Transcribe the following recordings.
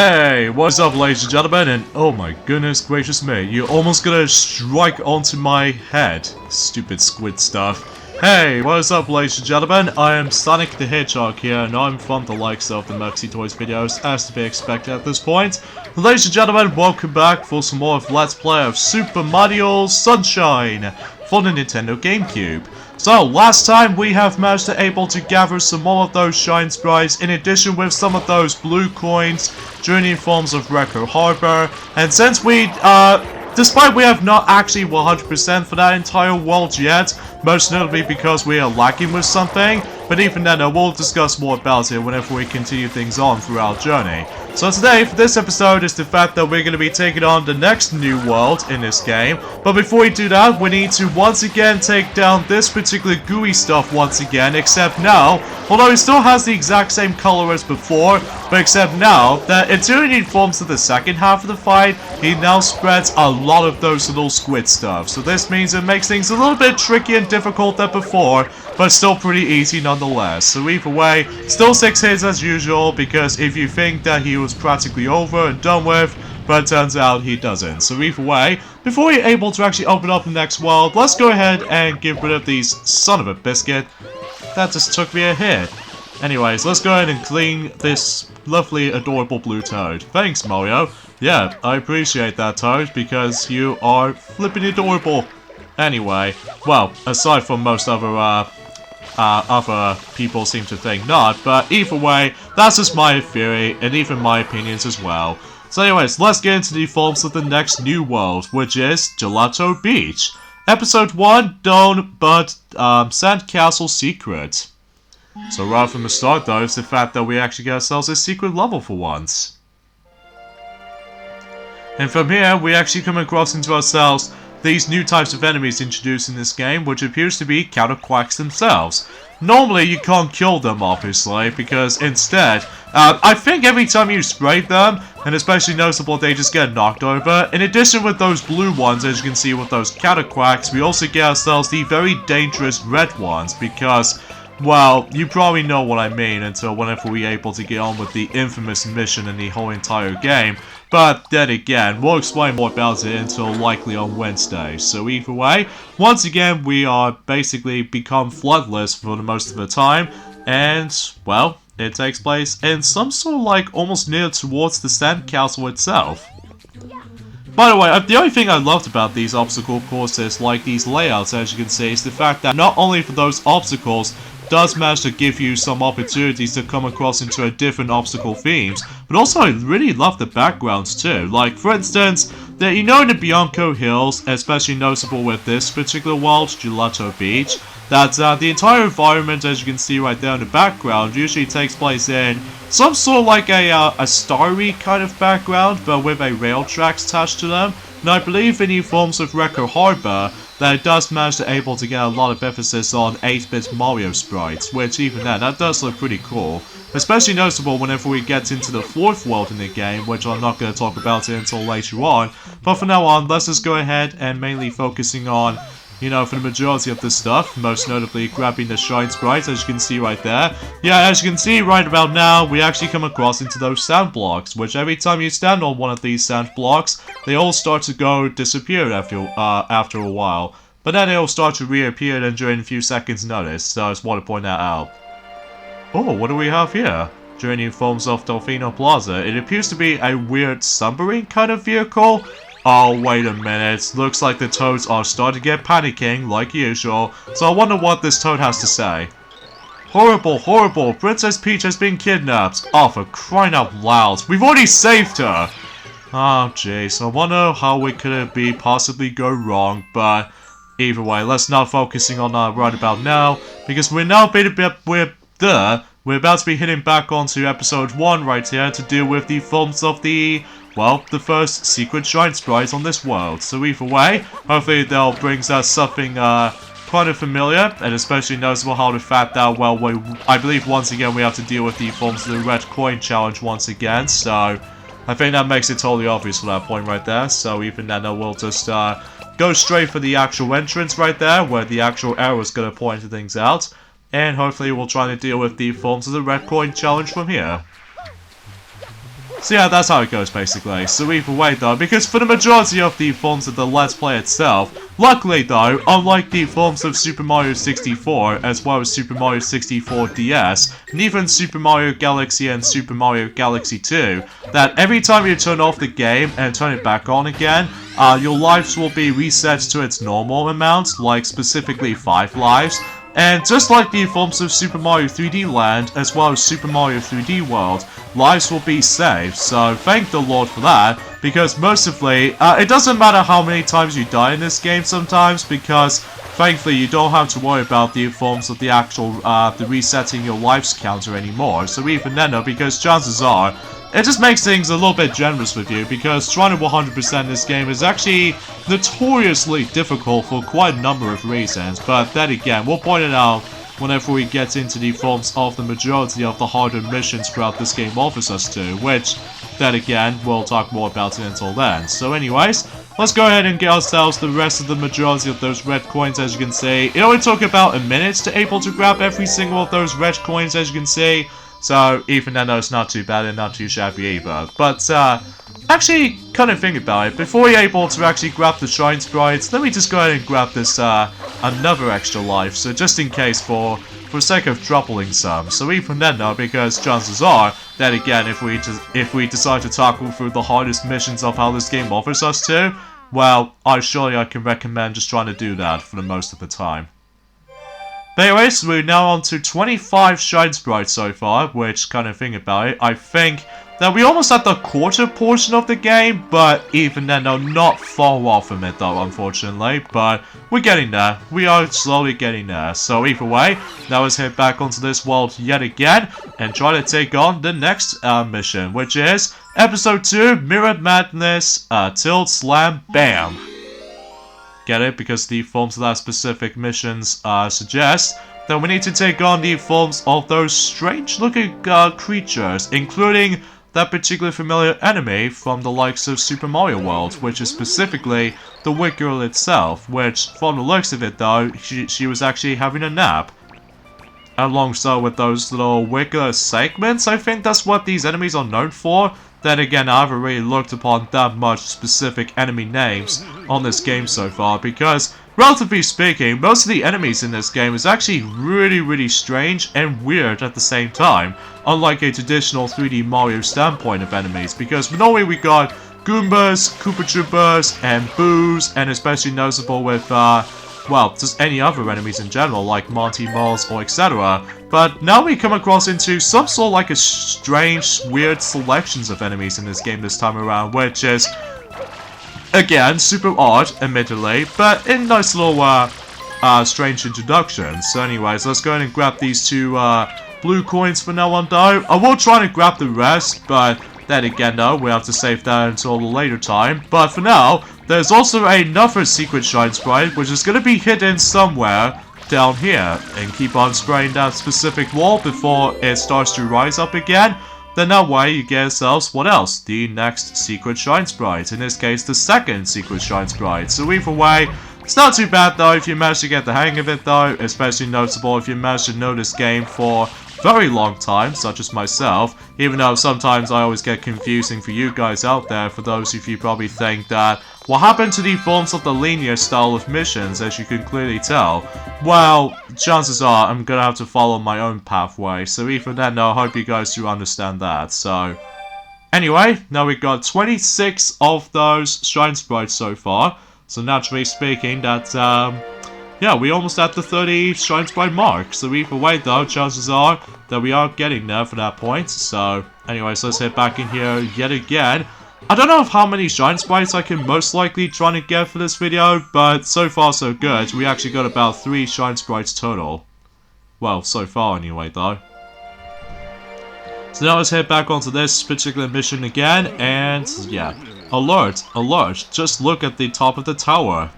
Hey, what's up ladies and gentlemen, and oh my goodness gracious me, you're almost gonna strike onto my head, stupid squid stuff. Hey, what's up ladies and gentlemen, I am Sonic the Hedgehog here, and I'm from the likes of the Maxi Toys videos, as to be expected at this point. Ladies and gentlemen, welcome back for some more of Let's Play of Super Mario Sunshine for the Nintendo GameCube. So, last time we have managed to able to gather some more of those shine sprites, in addition with some of those blue coins, journey forms of Wrecker Harbor, and since we, despite we have not actually 100% for that entire world yet, most notably because we are lacking with something, but even then we'll discuss more about it whenever we continue things on through our journey. So today, for this episode, is the fact that we're going to be taking on the next new world in this game, but before we do that, we need to once again take down this particular gooey stuff once again, except now, although it still has the exact same color as before, but except now, that until he forms to the second half of the fight, he now spreads a lot of those little squid stuff. So this means it makes things a little bit tricky and difficult than before, but still pretty easy nonetheless. So either way, still 6 hits as usual, because if you think that he was practically over and done with, but it turns out he doesn't. So either way, before you're able to actually open up the next world, let's go ahead and get rid of these son of a biscuit. That just took me a hit. Anyways, let's go ahead and clean this lovely, adorable blue toad. Thanks, Mario. Yeah, I appreciate that, Toad, because you are flipping adorable. Anyway, well, aside from most other people seem to think not, but either way, that's just my theory, and even my opinions as well. So anyways, let's get into the forms of the next new world, which is Gelato Beach. Episode 1, Dawn, but Sandcastle Secret. So right from the start though, is the fact that we actually get ourselves a secret level for once. And from here, we actually come across into ourselves these new types of enemies introduced in this game, which appears to be counter quacks themselves. Normally, you can't kill them, obviously, because instead, I think every time you spray them, and especially noticeable, they just get knocked over. In addition with those blue ones, as you can see with those counter quacks, we also get ourselves the very dangerous red ones, because, well, you probably know what I mean until whenever we're able to get on with the infamous mission in the whole entire game. But then again, we'll explain more about it until likely on Wednesday. So either way, once again, we are basically become floodless for the most of the time. And, well, it takes place in some sort of like almost near towards the sandcastle itself. By the way, the only thing I loved about these obstacle courses, like these layouts as you can see, is the fact that not only for those obstacles does manage to give you some opportunities to come across into a different obstacle themes, but also I really love the backgrounds too. Like for instance, in the Bianco Hills, especially noticeable with this particular world, Gelato Beach, that the entire environment, as you can see right there in the background, usually takes place in some sort of like a starry kind of background, but with a rail tracks attached to them. And I believe in the forms of Wrecker Harbor, that it does manage to able to get a lot of emphasis on 8-bit Mario sprites, which even then, that does look pretty cool. Especially noticeable whenever we get into the 4th world in the game, which I'm not going to talk about it until later on. But from now on, let's just go ahead and mainly focusing on, for the majority of this stuff, most notably grabbing the shine sprites, as you can see right there. Yeah, as you can see right about now, we actually come across into those sand blocks, which every time you stand on one of these sand blocks, they all start to disappear after a while. But then they'll start to reappear then during a few seconds notice, so I just want to point that out. Oh, what do we have here? During the forms of Delfino Plaza, it appears to be a weird submarine kind of vehicle. Oh, wait a minute. Looks like the toads are starting to get panicking, like usual. So I wonder what this toad has to say. Horrible, horrible. Princess Peach has been kidnapped. Oh, for crying out loud. We've already saved her. Oh, jeez. I wonder how it could possibly go wrong, but either way, let's not focusing on that right about now, because we're now we're about to be hitting back onto episode 1 right here to deal with the forms of the first secret shine sprites on this world. So either way, hopefully they'll bring us something kind of familiar, and especially noticeable how the fact that, well, I believe once again we have to deal with the forms of the red coin challenge once again, so I think that makes it totally obvious for that point right there. So even then we'll just go straight for the actual entrance right there, where the actual arrow is going to point things out, and hopefully we'll try to deal with the forms of the red coin challenge from here. So yeah, that's how it goes basically. So either way though, because for the majority of the forms of the Let's Play itself, luckily though, unlike the forms of Super Mario 64, as well as Super Mario 64 DS, and even Super Mario Galaxy and Super Mario Galaxy 2, that every time you turn off the game and turn it back on again, your lives will be reset to its normal amount, like specifically 5 lives. And just like the forms of Super Mario 3D Land, as well as Super Mario 3D World, lives will be saved, so thank the Lord for that, because mercifully, it doesn't matter how many times you die in this game sometimes, because thankfully you don't have to worry about the forms of the actual, the resetting your lives counter anymore, so even then though, because chances are, it just makes things a little bit generous with you, because trying to 100% this game is actually notoriously difficult for quite a number of reasons, but then again, we'll point it out whenever we get into the forms of the majority of the harder missions throughout this game offers us to, which, then again, we'll talk more about it until then. So anyways, let's go ahead and get ourselves the rest of the majority of those red coins, as you can see. It only took about a minute to able to grab every single of those red coins, as you can see. So, even then, it's not too bad and not too shabby either. But, actually, kind of think about it. Before you're able to actually grab the Shrine Sprites, let me just go ahead and grab this, another extra life. So, just in case, for sake of troubling some. So, even then, though, because chances are that, again, if we decide to tackle through the hardest missions of how this game offers us to, well, I can recommend just trying to do that for the most of the time. But anyways, we're now on to 25 Shine Sprites so far, which, kind of thing about it, I think that we almost at the quarter portion of the game, but even then, though, not far off from it though, unfortunately, but we're getting there. We are slowly getting there. So either way, now let's head back onto this world yet again, and try to take on the next mission, which is Episode 2, Mirror Madness, Tilt Slam Bam. Get it? Because the forms of that specific missions suggest that we need to take on the forms of those strange looking creatures, including that particular familiar enemy from the likes of Super Mario World, which is specifically the Wick Girl itself, which from the looks of it though, she was actually having a nap. Alongside with those little wicker segments, I think that's what these enemies are known for. Then again, I haven't really looked upon that much specific enemy names on this game so far, because, relatively speaking, most of the enemies in this game is actually really strange and weird at the same time, unlike a traditional 3D Mario standpoint of enemies, because normally we got Goombas, Koopa Troopas, and Boos, and especially noticeable with, well, just any other enemies in general, like Monty Moles or etc. But now we come across into some sort of like a strange, weird selections of enemies in this game this time around, which is, again, super odd, admittedly, but a nice little, strange introduction. So anyways, let's go ahead and grab these two, blue coins for now on though. I will try to grab the rest, but then again though, we have to save that until a later time. But for now, there's also another secret Shine Sprite, which is going to be hidden somewhere down here, and keep on spraying that specific wall before it starts to rise up again. Then that way you get yourselves, what else? The next secret Shine Sprite, in this case the second secret Shine Sprite. So either way, it's not too bad though if you manage to get the hang of it though, especially noticeable if you manage to know this game for very long time, such as myself, even though sometimes I always get confusing for you guys out there, for those of you probably think that, what happened to the forms of the linear style of missions, as you can clearly tell? Well, chances are I'm gonna have to follow my own pathway, so even then I hope you guys do understand that, so... Anyway, now we've got 26 of those Shrine Sprites so far, so naturally speaking that, yeah, we almost at the 30 Shrine Sprite mark, so either way though, chances are that we are getting there for that point. So, anyways, let's head back in here yet again. I don't know how many Shrine Sprites I can most likely try to get for this video, but so far so good. We actually got about 3 Shrine Sprites total. Well, so far anyway though. So now let's head back onto this particular mission again, and yeah. Alert, alert, just look at the top of the tower.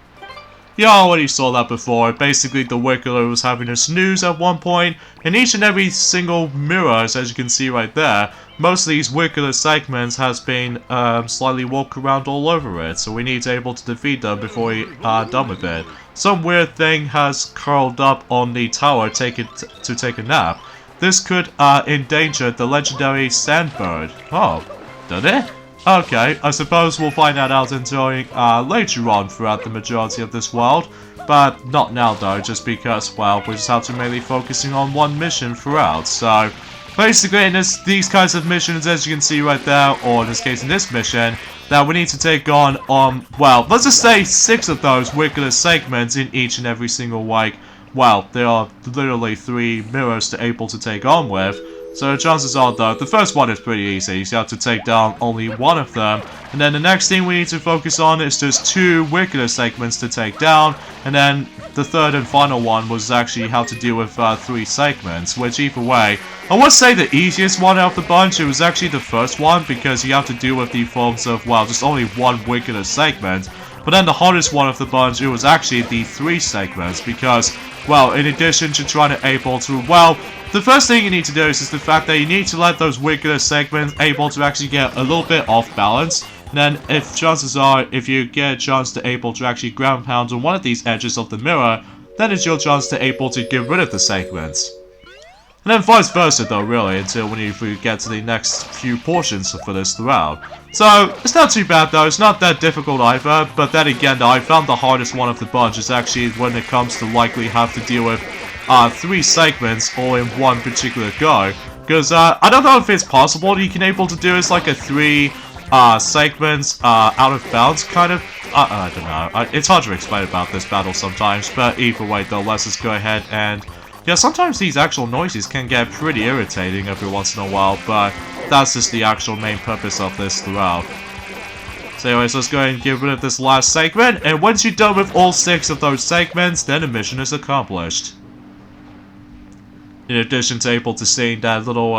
Yeah, I already saw that before. Basically, the Wiggler was having a snooze at one point, and each and every single mirrors, as you can see right there, most of these Wiggler segments has been slightly walked around all over it, so we need to be able to defeat them before we are done with it. Some weird thing has curled up on the tower to take a nap. This could endanger the legendary Sandbird. Oh, Did it? Okay, I suppose we'll find that out until later on throughout the majority of this world. But not now though, just because, well, we just have to mainly focusing on one mission throughout. So, basically in these kinds of missions, as you can see right there, or in this case in this mission, that we need to take on, well, let's just say 6 of those regular segments in each and every single, like, well, there are literally 3 mirrors to able to take on with. So chances are though, the first one is pretty easy, so you have to take down only 1 of them. And then the next thing we need to focus on is just 2 regular segments to take down. And then the third and final one was actually how to deal with 3 segments, which either way, I would say the easiest one out of the bunch, it was actually the first one, because you have to deal with the forms of, well, just only 1 regular segment. But then the hardest one of the bunch, it was actually the 3 segments, because, well, in addition to trying to able to, well, the first thing you need to do is the fact that you need to let those regular segments able to actually get a little bit off balance. And then, if chances are, if you get a chance to able to actually ground pound on one of these edges of the mirror, then it's your chance to able to get rid of the segments. And then vice versa though, really, until when you get to the next few portions for this throughout. So, it's not too bad though, it's not that difficult either, but then again though, I found the hardest one of the bunch is actually when it comes to likely have to deal with 3 segments all in one particular go. Because, I don't know if it's possible you can able to do it's like a 3 segments out of bounds kind of. I don't know. It's hard to explain about this battle sometimes, but either way though, let's just go ahead and... Yeah, sometimes these actual noises can get pretty irritating every once in a while, but that's just the actual main purpose of this throughout. So anyways, let's go ahead and get rid of this last segment, and once you're done with all 6 of those segments, then the mission is accomplished. In addition to able to seeing that little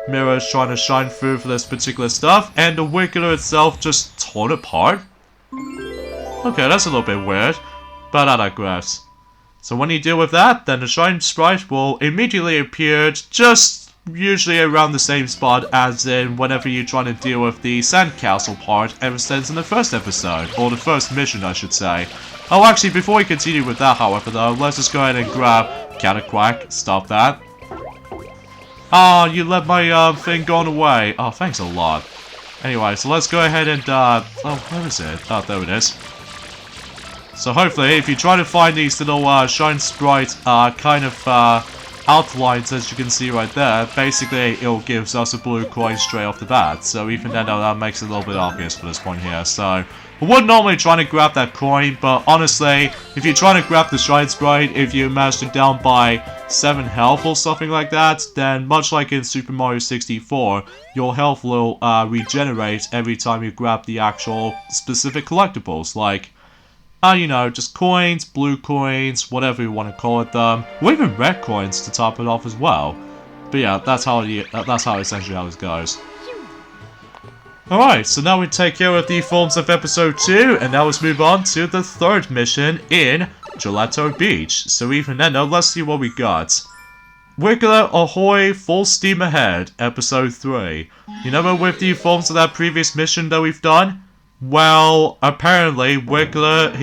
mirror trying to shine through for this particular stuff, and the wiggler itself just torn apart. Okay, that's a little bit weird, but I digress. So when you deal with that, then the shine sprite will immediately appear just usually around the same spot as in whenever you're trying to deal with the sandcastle part ever since in the first episode, or the first mission I should say. Oh actually, before we continue with that however though, let's just go ahead and grab Counterquack, stop that. Ah, you let my thing gone away. Oh, thanks a lot. Anyway, so let's go ahead and oh, where is it? Oh, there it is. So hopefully, if you try to find these little shine sprite kind of outlines, as you can see right there, basically it gives us a blue coin straight off the bat. So even then, that makes it a little bit obvious for this point here. So I would normally try to grab that coin, but honestly, if you're trying to grab the shine sprite, if you manage it down by 7 health or something like that, then much like in Super Mario 64, your health will regenerate every time you grab the actual specific collectibles, like you know, just coins, blue coins, whatever you want to call it them, or even red coins to top it off as well. But yeah, that's how essentially how this goes. Alright, so now we take care of the forms of episode 2, and now let's move on to the 3rd mission in Gelato Beach. So even then, now let's see what we got. Wiggler Ahoy, Full Steam Ahead, episode 3. You know what with the forms of that previous mission that we've done? Well, apparently Wiggler,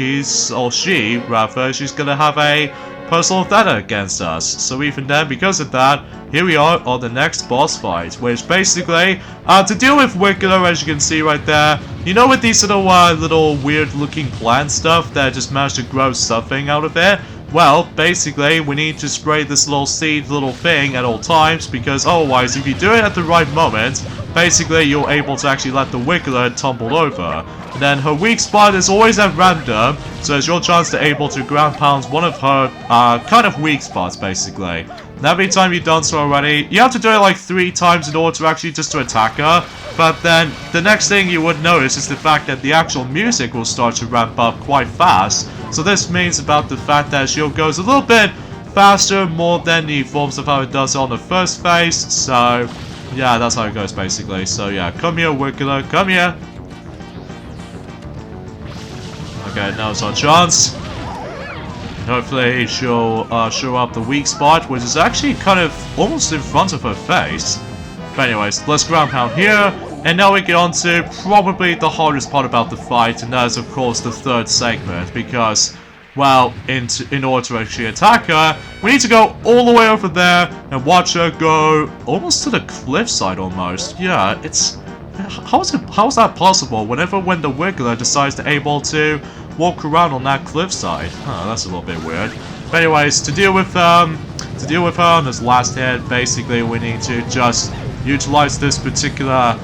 she's gonna have a personal vendetta against us. So even then, because of that, here we are on the next boss fight, which basically, to deal with Wiggler, as you can see right there, you know with these little weird looking plant stuff that just managed to grow something out of it? Well, basically, we need to spray this little seed little thing at all times, because otherwise, if you do it at the right moment, basically you're able to actually let the Wiggler tumble over. And then her weak spot is always at random, so it's your chance to able to ground pound one of her kind of weak spots, basically. And every time you've done so already, you have to do it like 3 times in order to actually just to attack her. But then, the next thing you would notice is the fact that the actual music will start to ramp up quite fast. So this means about the fact that she goes a little bit faster, more than the forms of how it does on the first phase. So, yeah, that's how it goes basically. So yeah, come here, Wiggler, come here. Okay, now it's our chance. Hopefully she'll show up the weak spot, which is actually kind of almost in front of her face. But anyways, let's ground pound here, and now we get on to probably the hardest part about the fight, and that is of course the 3rd segment, because, well, in order to actually attack her, we need to go all the way over there and watch her go almost to the cliffside almost. Yeah, it's How is that possible? When the Wiggler decides to able to walk around on that cliffside. Huh, that's a little bit weird. But anyways, to deal with her on this last hit, basically we need to just utilize this particular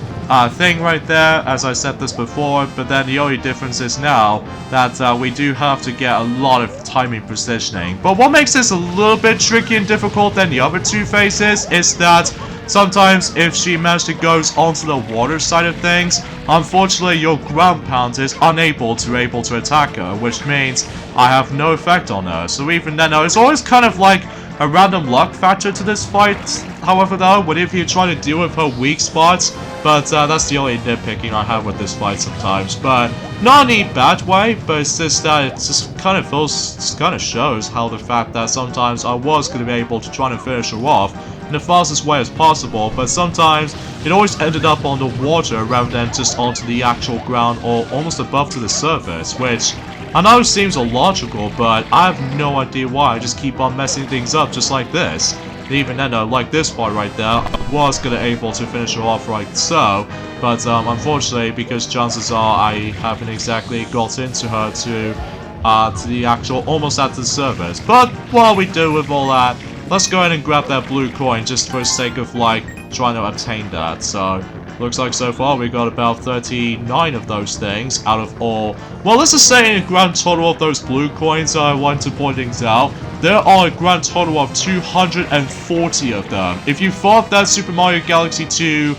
thing right there, as I said this before, but then the only difference is now that we do have to get a lot of timing positioning. But what makes this a little bit tricky and difficult than the other two phases is that sometimes if she manages to go onto the water side of things, unfortunately your ground pound is unable to attack her, which means I have no effect on her. So even then, it's always kind of like a random luck factor to this fight, however though, whenever you try to deal with her weak spots, but that's the only nitpicking I have with this fight sometimes. But not in a bad way, but it's just that it just kind of shows how the fact that sometimes I was going to be able to try and finish her off in the fastest way as possible, but sometimes it always ended up on the water rather than just onto the actual ground or almost above to the surface, which I know seems illogical, but I have no idea why. I just keep on messing things up just like this. And even then, like this part right there, I was gonna able to finish her off right so, but unfortunately, because chances are I haven't exactly got into her to the actual, almost at the surface. But while we do with all that, let's go ahead and grab that blue coin just for the sake of like trying to obtain that. So looks like so far we got about 39 of those things out of all. Well, let's just say a grand total of those blue coins, I want to point things out. There are a grand total of 240 of them. If you thought that Super Mario Galaxy 2,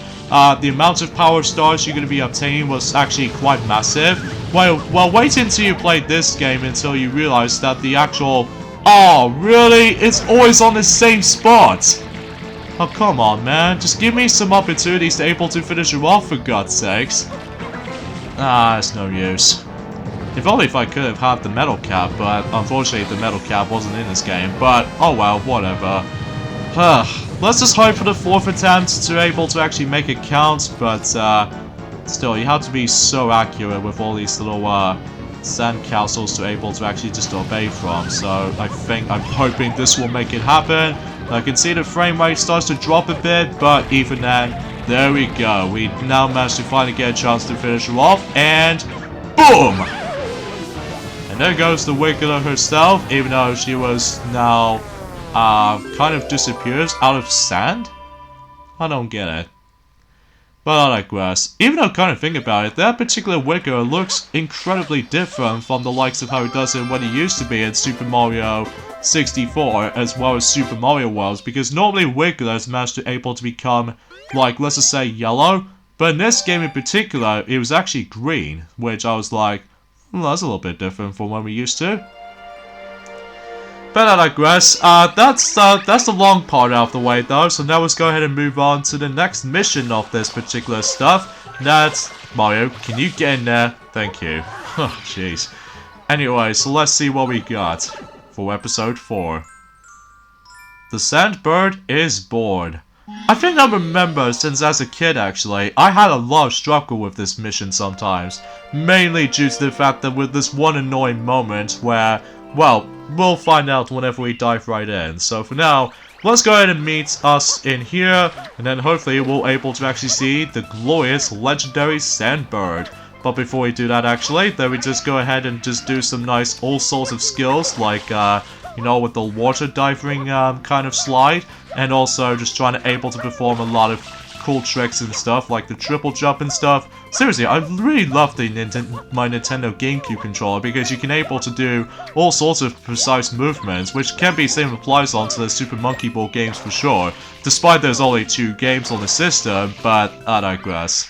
the amount of power stars you're going to be obtaining was actually quite massive, well, wait until you play this game until you realize that the actual... Oh, really? It's always on the same spot! Oh, come on, man. Just give me some opportunities to able to finish her off, for God's sakes. Ah, it's no use. If only if I could have had the metal cap, but unfortunately the metal cap wasn't in this game. But, oh well, whatever. Let's just hope for the fourth attempt to able to actually make it count, but still, you have to be so accurate with all these little sand castles to able to actually just obey from. So I'm hoping this will make it happen. I can see the frame rate starts to drop a bit, but even then, there we go. We now managed to finally get a chance to finish her off, and boom! And there goes the Wiggler herself, even though she was now kind of disappears out of sand? I don't get it. But I digress. Even though I kind of think about it, that particular Wiggler looks incredibly different from the likes of how he does it when he used to be in Super Mario 64 as well as Super Mario Worlds, because normally Wigglers managed to able to become, like, let's just say yellow, but in this game in particular, it was actually green, which I was like, well, that's a little bit different from what we used to. But I digress. That's the long part out of the way though, so now let's go ahead and move on to the next mission of this particular stuff. That's... Mario, can you get in there? Thank you. Oh, jeez. Anyway, so let's see what we got for episode 4. The Sandbird is bored. I think I remember since as a kid actually, I had a lot of struggle with this mission sometimes. Mainly due to the fact that with this one annoying moment where, well, we'll find out whenever we dive right in. So for now, let's go ahead and meet us in here, and then hopefully we'll able to actually see the glorious legendary Sandbird. But before we do that actually, then we just go ahead and just do some nice all sorts of skills like, you know, with the water diving kind of slide, and also just trying to able to perform a lot of cool tricks and stuff like the triple jump and stuff. Seriously, I really love the my Nintendo GameCube controller because you can able to do all sorts of precise movements, which can be same applies onto the Super Monkey Ball games for sure, despite there's only 2 games on the system, but I digress.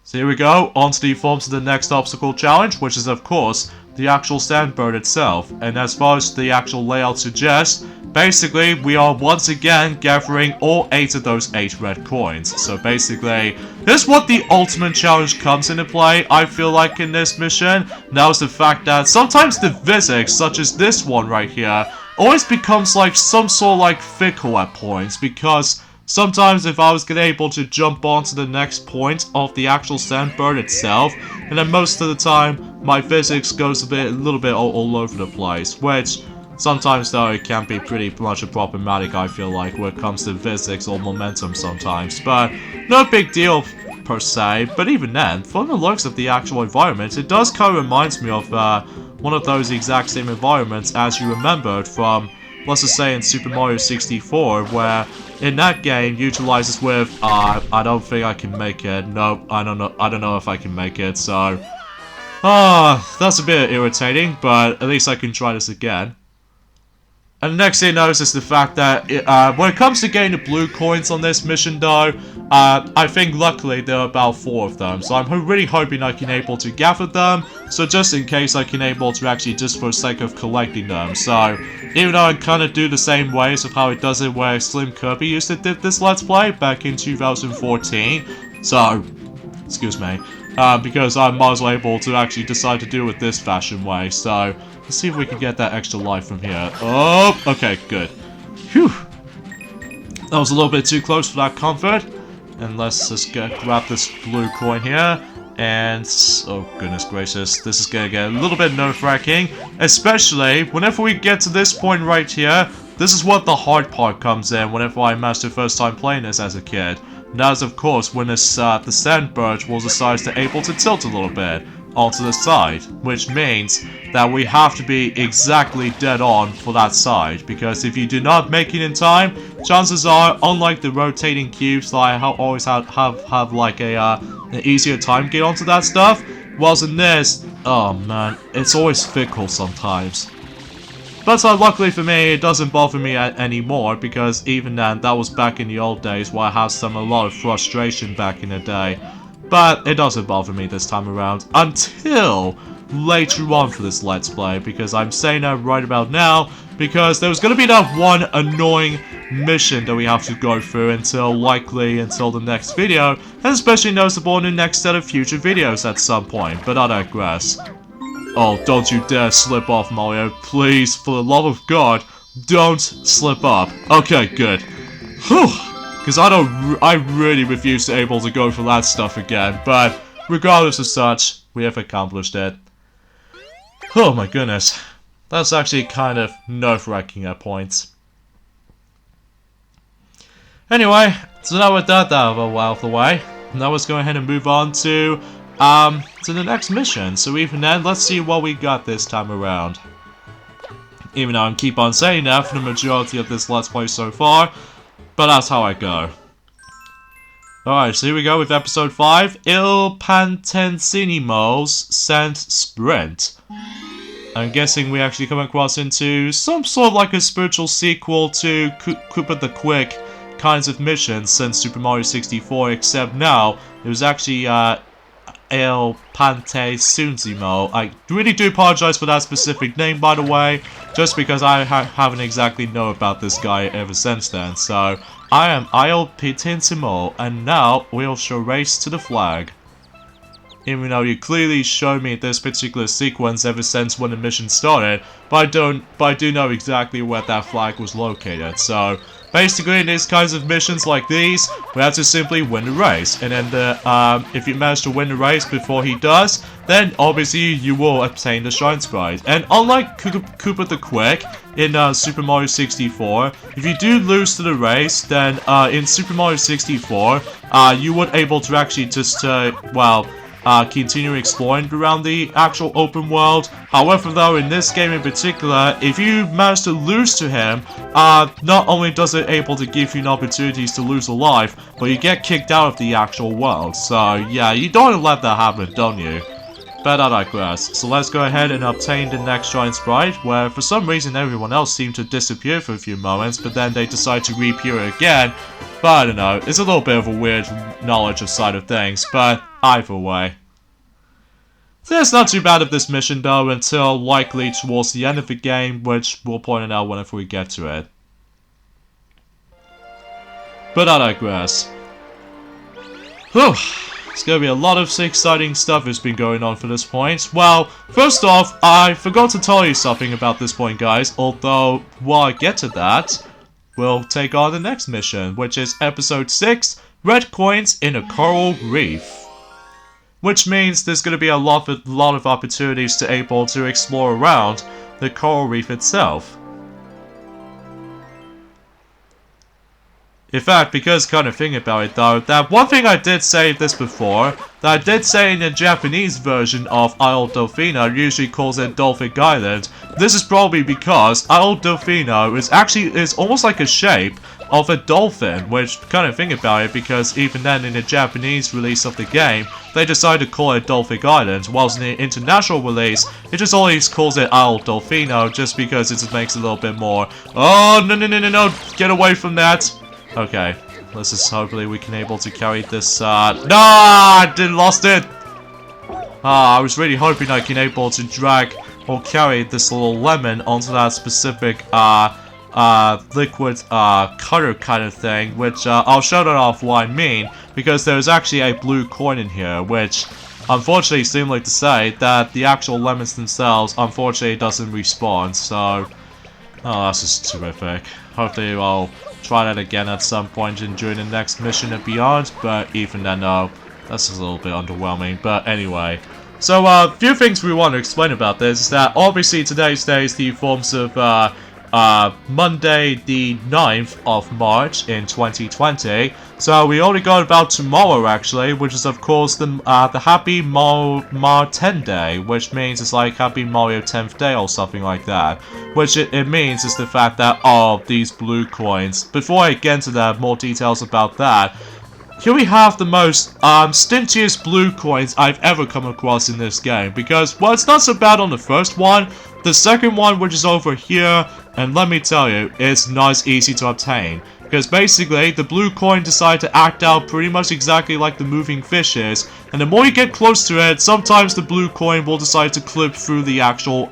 So here we go, on to the forms of the next obstacle challenge, which is of course the actual Sandbird itself. And as far as the actual layout suggests, basically we are once again gathering all 8 of those 8 red coins. So basically, this is what the ultimate challenge comes into play, I feel like, in this mission. Now is the fact that sometimes the physics, such as this one right here, always becomes like some sort of like fickle at points, because sometimes if I was able to jump onto the next point of the actual Sandbird itself, and then most of the time my physics goes a little bit all over the place, which sometimes though it can be pretty much a problematic, I feel like, when it comes to physics or momentum sometimes, but no big deal. per se, but even then, from the looks of the actual environment, it does kind of reminds me of one of those exact same environments as you remembered from, let's just say, in Super Mario 64, where in that game utilizes with I don't think I can make it. Nope, I don't know if I can make it. So that's a bit irritating, but at least I can try this again. And the next thing I notice is the fact that when it comes to getting the blue coins on this mission though, I think luckily there are about 4 of them. So I'm really hoping I can able to gather them. So just in case I can able to actually just for the sake of collecting them. So even though I kind of do the same ways of how it does it where Slim Kirby used to do this Let's Play back in 2014. So, excuse me. Because I'm might as well able to actually decide to do it this fashion way. So, let's see if we can get that extra life from here. Oh, okay, good. Phew. That was a little bit too close for that comfort. And let's just grab this blue coin here. And, oh goodness gracious, this is gonna get a little bit nerve-wracking. Especially, whenever we get to this point right here, this is what the hard part comes in whenever I master first time playing this as a kid. And that is, of course, when this, the sand birch will decide to able to tilt a little bit onto the side, which means that we have to be exactly dead on for that side, because if you do not make it in time, chances are, unlike the rotating cubes that I always have like an easier time get onto that stuff, whilst in this, oh man, it's always fickle sometimes. But luckily for me, it doesn't bother me anymore, because even then, that was back in the old days where I had a lot of frustration back in the day. But it doesn't bother me this time around, until later on for this Let's Play, because I'm saying that right about now, because there's going to be that one annoying mission that we have to go through until the next video, and especially noticeable in the next set of future videos at some point, but I digress. Oh, don't you dare slip off, Mario. Please, for the love of God, don't slip up. Okay, good. Whew. Because I really refuse to able to go for that stuff again. But, regardless of such, we have accomplished it. Oh my goodness. That's actually kind of nerve-wracking at points. Anyway, so now with that out of the way, now let's go ahead and move on to the next mission. So even then, let's see what we got this time around. Even though I keep on saying that for the majority of this Let's Play so far, but that's how I go. Alright, so here we go with episode 5, Il Pantensinimo's Scent Sprint. I'm guessing we actually come across into some sort of like a spiritual sequel to Koopa the Quick kinds of missions since Super Mario 64, except now it was actually Il Pantensinimo. I really do apologize for that specific name, by the way, just because I haven't exactly know about this guy ever since then. So, I am Il Pantensinimo, and now we'll show race to the flag. Even though you clearly showed me this particular sequence ever since when the mission started, but I do know exactly where that flag was located. So, basically, in these kinds of missions like these, we have to simply win the race. And then if you manage to win the race before he does, then obviously you will obtain the Shine Sprite. And unlike Koopa the Quick in Super Mario 64, if you do lose to the race, then in Super Mario 64, you would able to actually just, continue exploring around the actual open world. However though, in this game in particular, if you manage to lose to him, not only does it able to give you opportunities to lose a life, but you get kicked out of the actual world. So yeah, you don't want to let that happen, don't you? But I digress. So let's go ahead and obtain the next Shine Sprite, where for some reason everyone else seemed to disappear for a few moments, but then they decide to reappear again. But I don't know, it's a little bit of a weird knowledge of side of things, but either way. So it's not too bad of this mission though, until likely towards the end of the game, which we'll point it out whenever we get to it. But I digress. Whew. It's gonna be a lot of exciting stuff that's been going on for this point. Well, first off, I forgot to tell you something about this point, guys. Although, while I get to that, we'll take on the next mission, which is episode 6, Red Coins in a Coral Reef. Which means there's gonna be a lot of opportunities to able to explore around the coral reef itself. In fact, because kind of thinking about it though, that one thing I did say this before, that I did say in the Japanese version of Isle Delfino usually calls it Dolphin Island. This is probably because Isle Delfino is almost like a shape of a dolphin, which kind of think about it, because even then in the Japanese release of the game, they decided to call it Dolphin Island, whilst in the international release, it just always calls it Isle Delfino, just because it just makes it a little bit more, oh, no, get away from that. Okay, let's just hopefully we can able to carry this, no, I lost it! I was really hoping I can able to drag or carry this little lemon onto that specific, liquid, cutter kind of thing, which, I'll show that off what I mean, because there's actually a blue coin in here, which, unfortunately, similar to say, that the actual lemons themselves, unfortunately, doesn't respawn, so, oh, that's just terrific. Hopefully, I'll try that again at some point during the next mission and beyond, but even then, no, that's just a little bit underwhelming, but anyway. So, a few things we want to explain about this is that, obviously, today's day is the forms of, Monday the 9th of March in 2020. So we only got about tomorrow actually, which is of course the Happy Mar 10 Day, which means it's like Happy Mario 10th Day or something like that. Which it means is the fact that these blue coins. Before I get into that, more details about that, here we have the most stingiest blue coins I've ever come across in this game, because, well, it's not so bad on the first one. The second one, which is over here, and let me tell you, it's not as easy to obtain. Because basically, the blue coin decided to act out pretty much exactly like the moving fish is, and the more you get close to it, sometimes the blue coin will decide to clip through the actual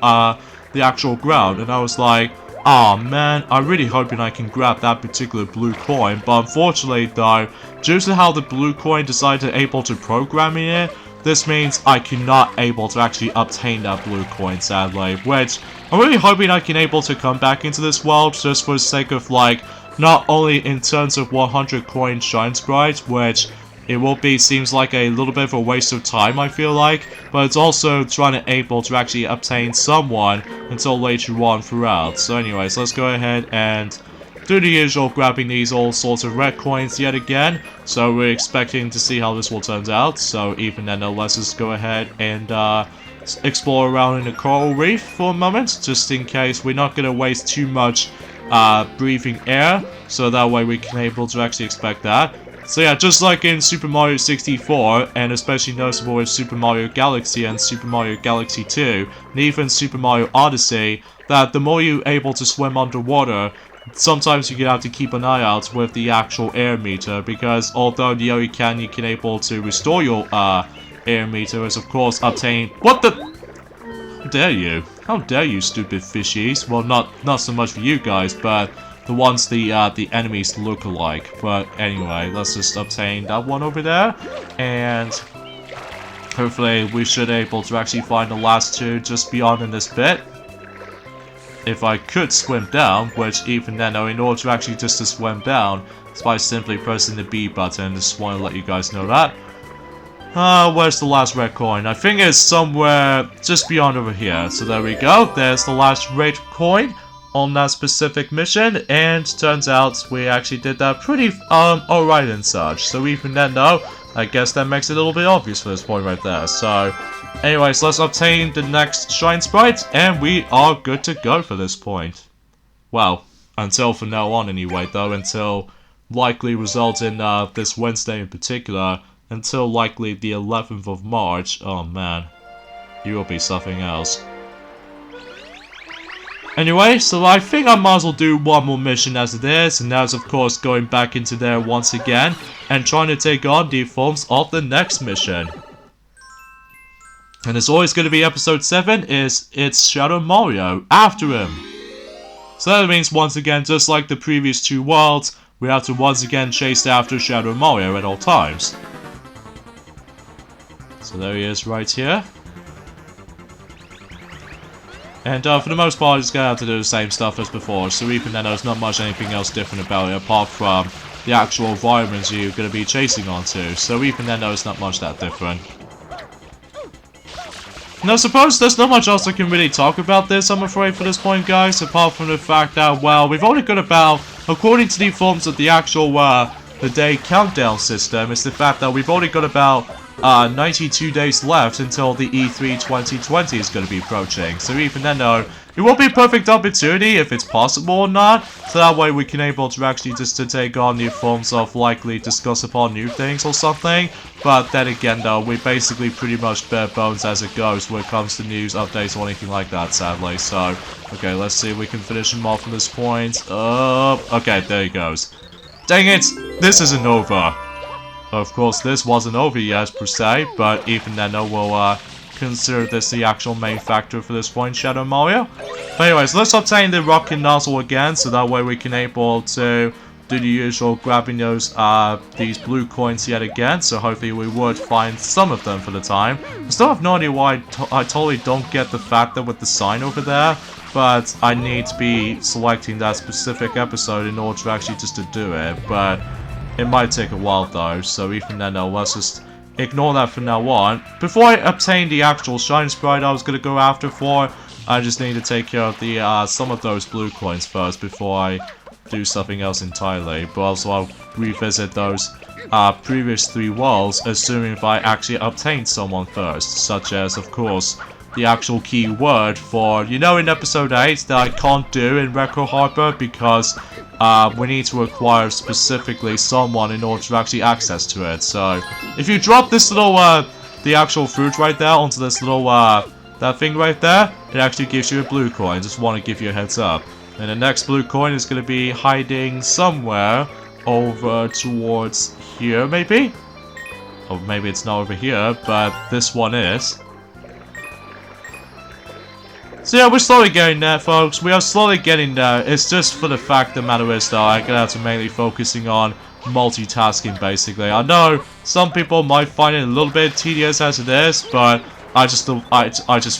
ground, and I was like, oh man, I'm really hoping I can grab that particular blue coin, but unfortunately though, due to how the blue coin decided to able to program it, this means I cannot able to actually obtain that blue coin, sadly, which I'm really hoping I can able to come back into this world just for the sake of, like, not only in terms of 100 coin shine sprites, which it will be, seems like a little bit of a waste of time, I feel like, but it's also trying to able to actually obtain someone until later on throughout. So anyways, let's go ahead and do the usual, grabbing these all sorts of red coins yet again. So we're expecting to see how this will turn out. So even then, let's just go ahead and explore around in the coral reef for a moment, just in case we're not going to waste too much breathing air. So that way we can able to actually expect that. So yeah, just like in Super Mario 64, and especially noticeable with Super Mario Galaxy and Super Mario Galaxy 2, and even Super Mario Odyssey, that the more you're able to swim underwater, sometimes you have to keep an eye out with the actual air meter, because although the you can able to restore your air meter, is of course obtain. What the? How dare you, stupid fishies? Well, not so much for you guys, but the ones the enemies look alike. But anyway, let's just obtain that one over there, and hopefully we should able to actually find the last two just beyond in this bit. If I could swim down, which even then, in order to actually just to swim down, it's by simply pressing the B button. Just want to let you guys know that. Where's the last red coin? I think it's somewhere just beyond over here. So there we go. There's the last red coin on that specific mission, and turns out we actually did that pretty alright and such. So even then though, I guess that makes it a little bit obvious for this point right there. So anyways, let's obtain the next shine sprite, and we are good to go for this point. Well, until from now on anyway though, until likely result in this Wednesday in particular, until likely the 11th of March. Oh man, you will be something else. Anyway, so I think I might as well do one more mission as it is, and that's of course going back into there once again and trying to take on the forms of the next mission. And it's always going to be episode 7, it's Shadow Mario, after him. So that means once again, just like the previous two worlds, we have to once again chase after Shadow Mario at all times. So there he is right here. And for the most part, it's going to have to do the same stuff as before, so even then there's not much anything else different about it apart from the actual environments you're going to be chasing onto, so even then there's not much that different. Now, I suppose there's not much else I can really talk about this, I'm afraid, for this point, guys, apart from the fact that, well, we've only got about according to the forms of the actual, the day countdown system, is the fact that we've only got about 92 days left until the E3 2020 is going to be approaching. So even then though, it will be a perfect opportunity if it's possible or not. So that way we can able to actually just to take on new forms of likely discuss upon new things or something. But then again though, we basically pretty much bare bones as it goes when it comes to news, updates or anything like that, sadly. So, okay, let's see if we can finish him off from this point. Okay, there he goes. Dang it! This isn't over. Of course, this wasn't over yet, per se, but even then, we'll consider this the actual main factor for this point, Shadow Mario. But anyways, let's obtain the rocket nozzle again, so that way we can able to do the usual grabbing those, these blue coins yet again, so hopefully we would find some of them for the time. I still have no idea why I totally don't get the fact that with the sign over there, but I need to be selecting that specific episode in order to actually just to do it, but it might take a while though, so even then, let's just ignore that from now on. Before I obtain the actual Shine Sprite I was going to go after for, I just need to take care of the some of those blue coins first before I do something else entirely. But also I'll revisit those previous 3 worlds, assuming if I actually obtain someone first, such as, of course, the actual key word for, you know, in episode 8 that I can't do in Record Harbor because we need to acquire specifically someone in order to actually access to it. So if you drop this little the actual fruit right there onto this little that thing right there, it actually gives you a blue coin. Just want to give you a heads up. And the next blue coin is going to be hiding somewhere over towards here, maybe? Or maybe it's not over here, but this one is. So yeah, we're slowly getting there, folks. We are slowly getting there. It's just for the fact of the matter is, though, I'm gonna have to mainly focusing on multitasking, basically. I know some people might find it a little bit tedious as it is, but I just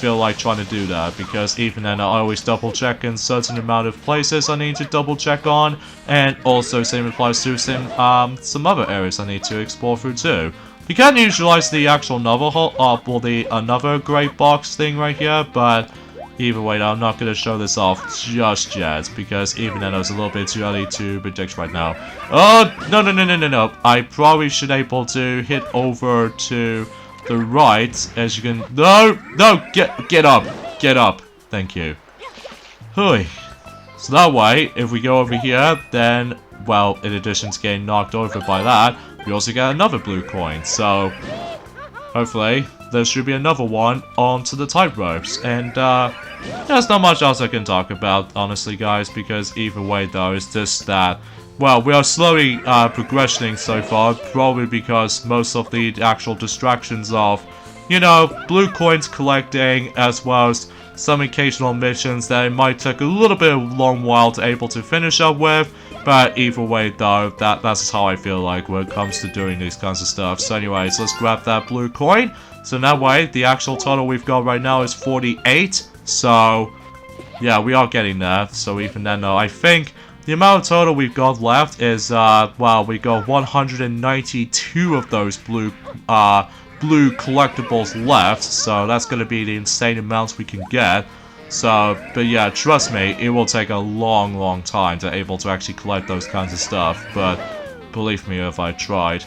feel like trying to do that because even then, I always double check in certain amount of places I need to double check on, and also same applies to some other areas I need to explore through too. You can utilize the actual novel or the another great box thing right here, but either way, I'm not going to show this off just yet, because even then it's a little bit too early to predict right now. Oh, no. I probably should able to hit over to the right, as you can... No, get up. Thank you. Hui. So that way, if we go over here, then, well, in addition to getting knocked over by that, we also get another blue coin, so hopefully there should be another one onto the tight ropes. And there's not much else I can talk about, honestly, guys, because either way, though, it's just that, well, we are slowly progressing so far, probably because most of the actual distractions of, you know, blue coins collecting, as well as some occasional missions that it might take a little bit of a long while to able to finish up with. But either way, though, that's how I feel like when it comes to doing these kinds of stuff. So anyways, let's grab that blue coin. So that way, the actual total we've got right now is 48. So, yeah, we are getting there. So even then, though, I think the amount of total we've got left is, well, we got 192 of those blue collectibles left. So that's going to be the insane amounts we can get. So, but yeah, trust me, it will take a long time to able to actually collect those kinds of stuff, but believe me if I tried.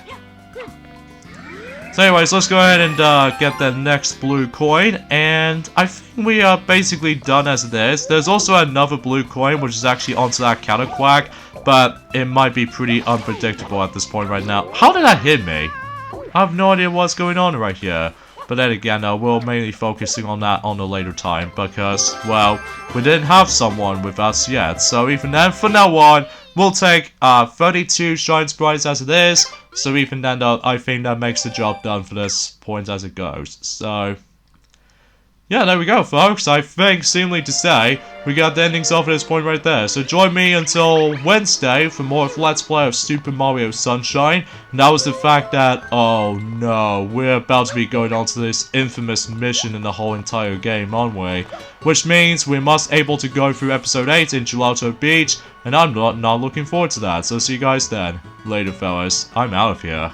So anyways, let's go ahead and get the next blue coin, and I think we are basically done as it is. There's also another blue coin, which is actually onto that counter quack, but it might be pretty unpredictable at this point right now. How did that hit me? I have no idea what's going on right here. But then again, we're mainly focusing on that on a later time because, well, we didn't have someone with us yet. So even then, from now on, we'll take 32 Shine Sprites as it is. So even then, I think that makes the job done for this point as it goes. So, yeah, there we go, folks. I think, seemingly to say, we got the endings off at this point right there. So join me until Wednesday for more of Let's Play of Super Mario Sunshine. And that was the fact that, oh no, we're about to be going on to this infamous mission in the whole entire game, aren't we? Which means we must able to go through episode 8 in Gelato Beach. And I'm not looking forward to that. So see you guys then. Later, fellas. I'm out of here.